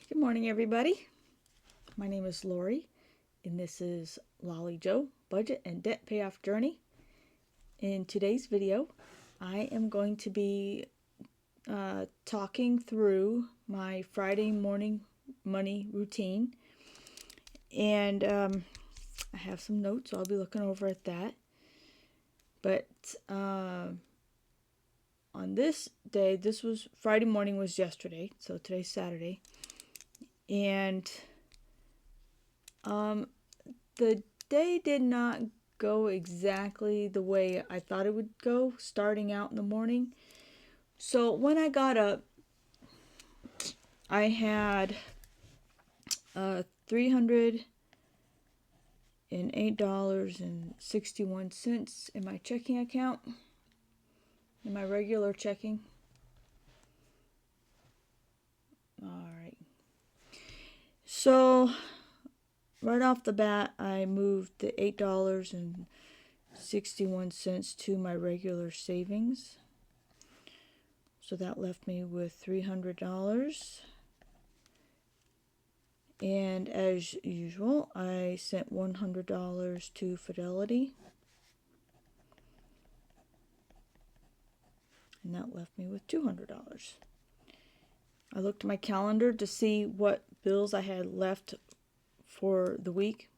Good morning, everybody. My name is Lori, and this is Lolly Joe Budget and Debt Payoff Journey. In today's video, I am going to be talking through my Friday morning money routine, and I have some notes, so I'll be looking over at that. But on this day, this was Friday morning was yesterday, so today's Saturday, and the day did not go exactly the way I thought it would go starting out in the morning. So when I got up, I had $308.61 in my checking account, in my regular checking. Alright. So right off the bat, I moved the $8.61 to my regular savings. So that left me with $300. And as usual, I sent $100 to Fidelity. And that left me with $200. I looked at my calendar to see what bills I had left for the week,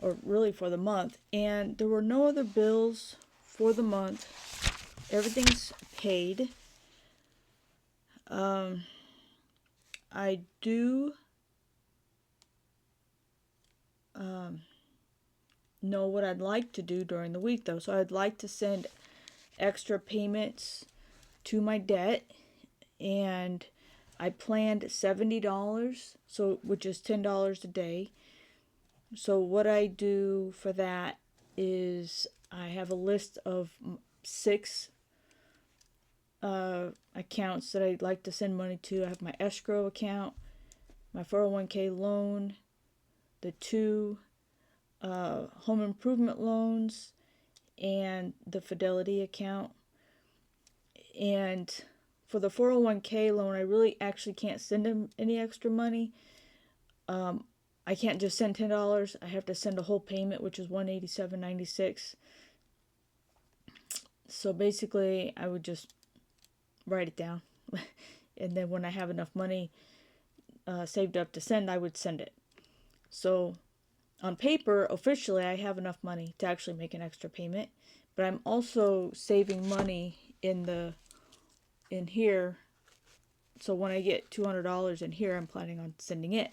or really for the month, and there were no other bills for the month. Everything's paid. I do know what I'd like to do during the week, though. So I'd like to send extra payments to my debt, and I planned $70, so which is $10 a day. So what I do for that is I have a list of 6 accounts that I'd like to send money to. I have my escrow account, my 401k loan, the 2 home improvement loans, and the Fidelity account. And for the 401k loan, I really actually can't send them any extra money. I can't just send $10. I have to send a whole payment, which is $187.96. So basically, I would just write it down, and then when I have enough money saved up to send, I would send it. So on paper, officially, I have enough money to actually make an extra payment, but I'm also saving money in here. So when I get $200 in here, I'm planning on sending it.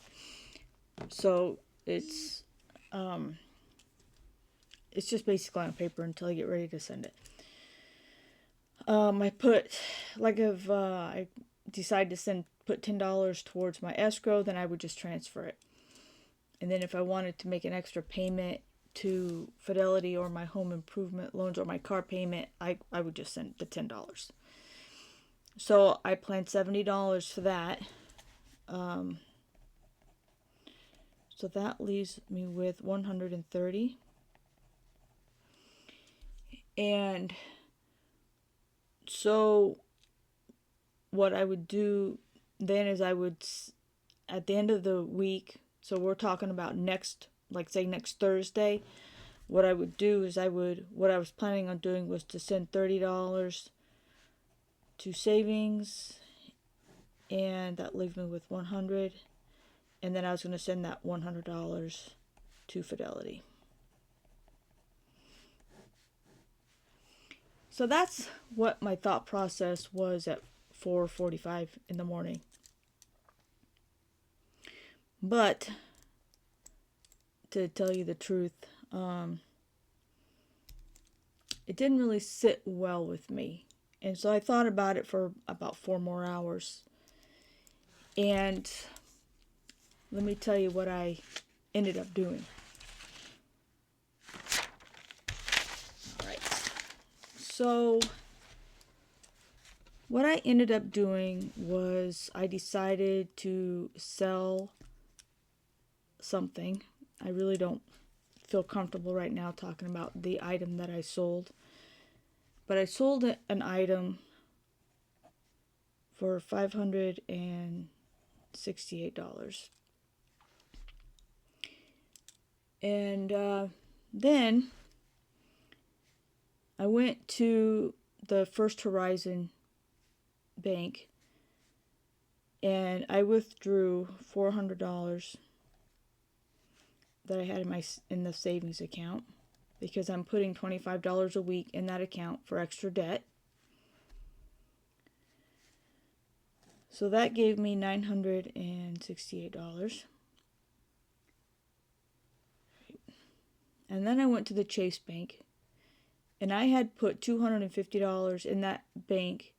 So it's just basically on paper until I get ready to send it. I put, like, if I decide to put $10 towards my escrow, then I would just transfer it. And then if I wanted to make an extra payment to Fidelity or my home improvement loans or my car payment, I would just send the $10. So I planned $70 for that. So that leaves me with $130. And so what I would do then is I would, at the end of the week, so we're talking about next Thursday, what I would do is what I was planning on doing was to send $30 to savings, and that leaves me with $100. And then I was going to send that $100 to Fidelity. So that's what my thought process was at 4:45 in the morning. But to tell you the truth, it didn't really sit well with me. And so I thought about it for about 4 more hours. And let me tell you what I ended up doing. Alright. So what I ended up doing was I decided to sell something. I really don't feel comfortable right now talking about the item that I sold. But I sold an item for $520. $968. And then I went to the First Horizon Bank and I withdrew $400 that I had in the savings account, because I'm putting $25 a week in that account for extra debt. So that gave me $968. And then I went to the Chase Bank, and I had put $250 in that bank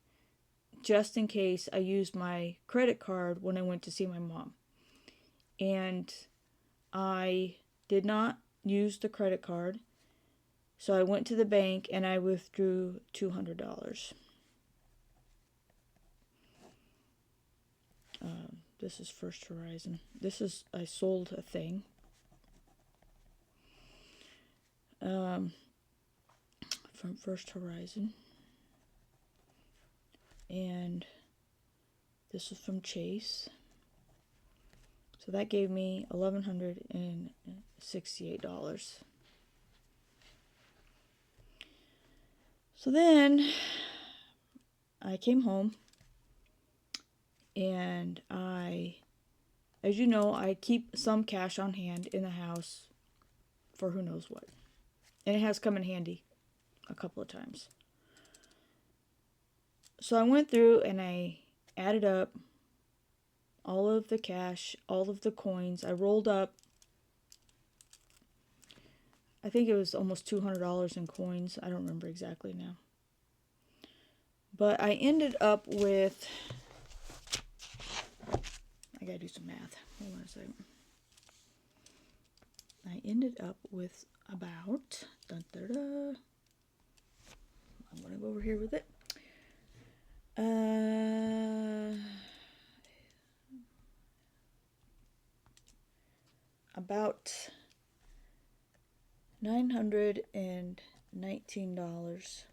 just in case I used my credit card when I went to see my mom. And I did not use the credit card, so I went to the bank and I withdrew $200. This is First Horizon. I sold a thing. From First Horizon. And this is from Chase. So that gave me $1,168. So then I came home, and as you know, I keep some cash on hand in the house for who knows what. And it has come in handy a couple of times. So I went through and I added up all of the cash, all of the coins. I rolled up, I think it was almost $200 in coins. I don't remember exactly now. But I ended up with, I gotta do some math. Hold on a second. I ended up with about, I'm gonna go over here with it. About $919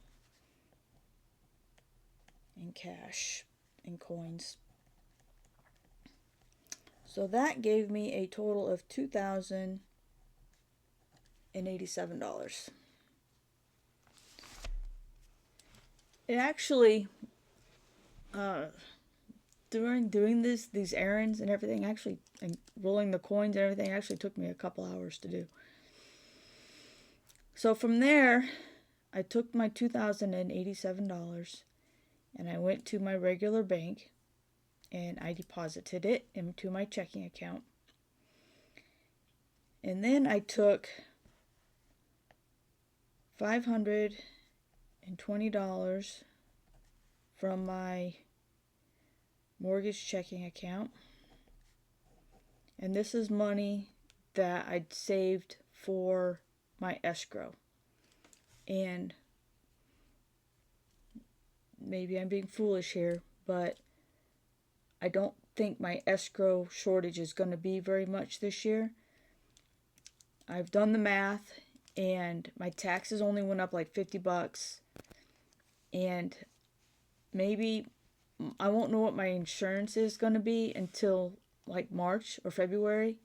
in cash, in coins. So that gave me a total of $2,087. It actually, during doing these errands and everything, actually, and rolling the coins and everything, actually took me a couple hours to do. So from there, I took my $2,087 and I went to my regular bank and I deposited it into my checking account. And then I took $520 from my mortgage checking account. And this is money that I'd saved for my escrow. And maybe I'm being foolish here, but I don't think my escrow shortage is going to be very much this year. I've done the math, and my taxes only went up like $50. And maybe I won't know what my insurance is going to be until like March or February.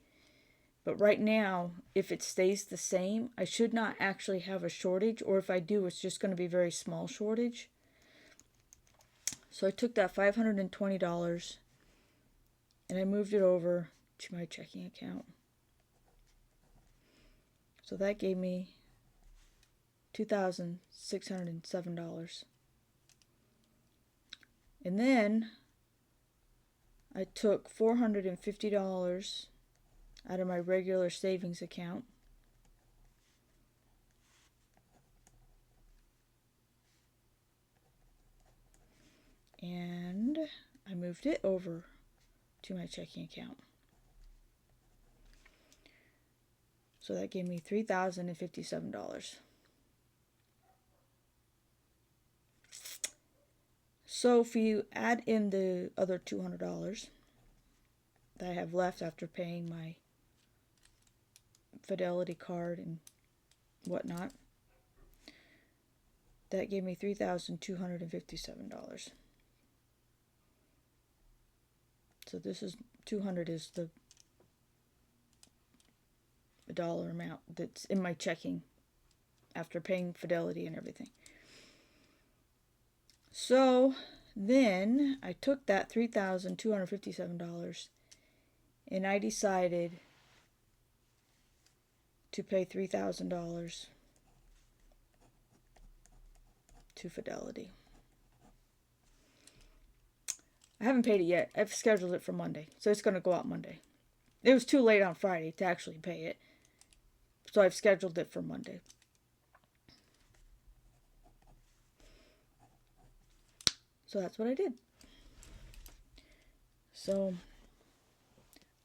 But right now, if it stays the same, I should not actually have a shortage, or if I do, it's just going to be a very small shortage. So I took that $520 and I moved it over to my checking account. So that gave me $2,607. And then I took $450 out of my regular savings account. And I moved it over to my checking account. So that gave me $3,057. So if you add in the other $200 that I have left after paying my Fidelity card and whatnot, that gave me $3,257. So this is 200 is the dollar amount that's in my checking after paying Fidelity and everything. So then I took that $3,257 and I decided to pay $3,000 to Fidelity. I haven't paid it yet. I've scheduled it for Monday, so it's going to go out Monday. It was too late on Friday to actually pay it, so I've scheduled it for Monday. So that's what I did. So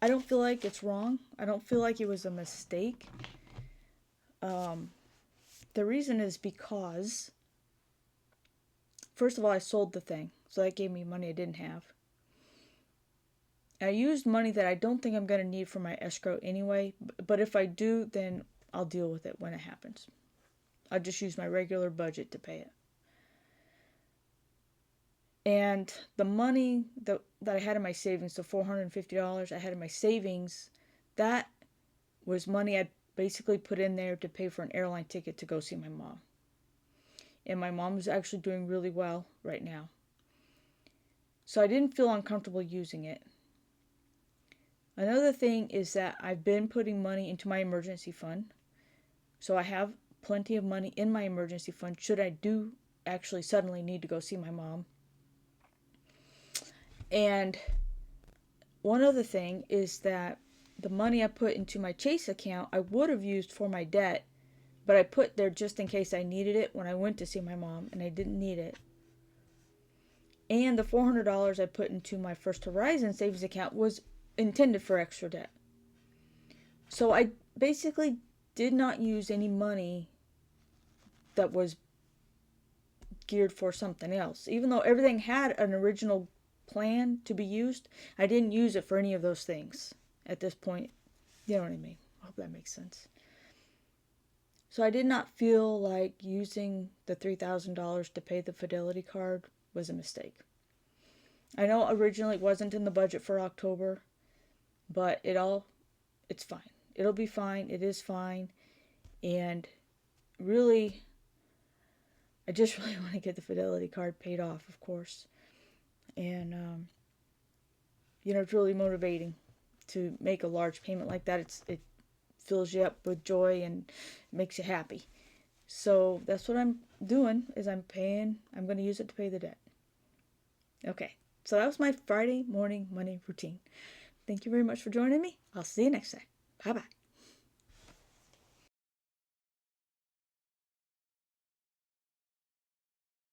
I don't feel like it's wrong. I don't feel like it was a mistake. The reason is because, first of all, I sold the thing, so that gave me money I didn't have. I used money that I don't think I'm going to need for my escrow anyway, but if I do, then I'll deal with it when it happens. I'll just use my regular budget to pay it. And the money that I had in my savings, the $450 I had in my savings, that was money I basically put in there to pay for an airline ticket to go see my mom. And my mom is actually doing really well right now. So I didn't feel uncomfortable using it. Another thing is that I've been putting money into my emergency fund. So I have plenty of money in my emergency fund should I do actually suddenly need to go see my mom. And one other thing is that the money I put into my Chase account, I would have used for my debt, but I put there just in case I needed it when I went to see my mom, and I didn't need it. And the $400 I put into my First Horizon savings account was intended for extra debt. So I basically did not use any money that was geared for something else. Even though everything had an original plan to be used, I didn't use it for any of those things at this point. You know what I mean? I hope that makes sense. So I did not feel like using the $3,000 to pay the Fidelity card was a mistake. I know originally it wasn't in the budget for October, but it's fine. It'll be fine. It is fine. And really, I just really want to get the Fidelity card paid off, of course. And, it's really motivating to make a large payment like that. It fills you up with joy and makes you happy. So that's what I'm doing, is I'm going to use it to pay the debt. Okay, so that was my Friday morning money routine. Thank you very much for joining me. I'll see you next time. Bye-bye.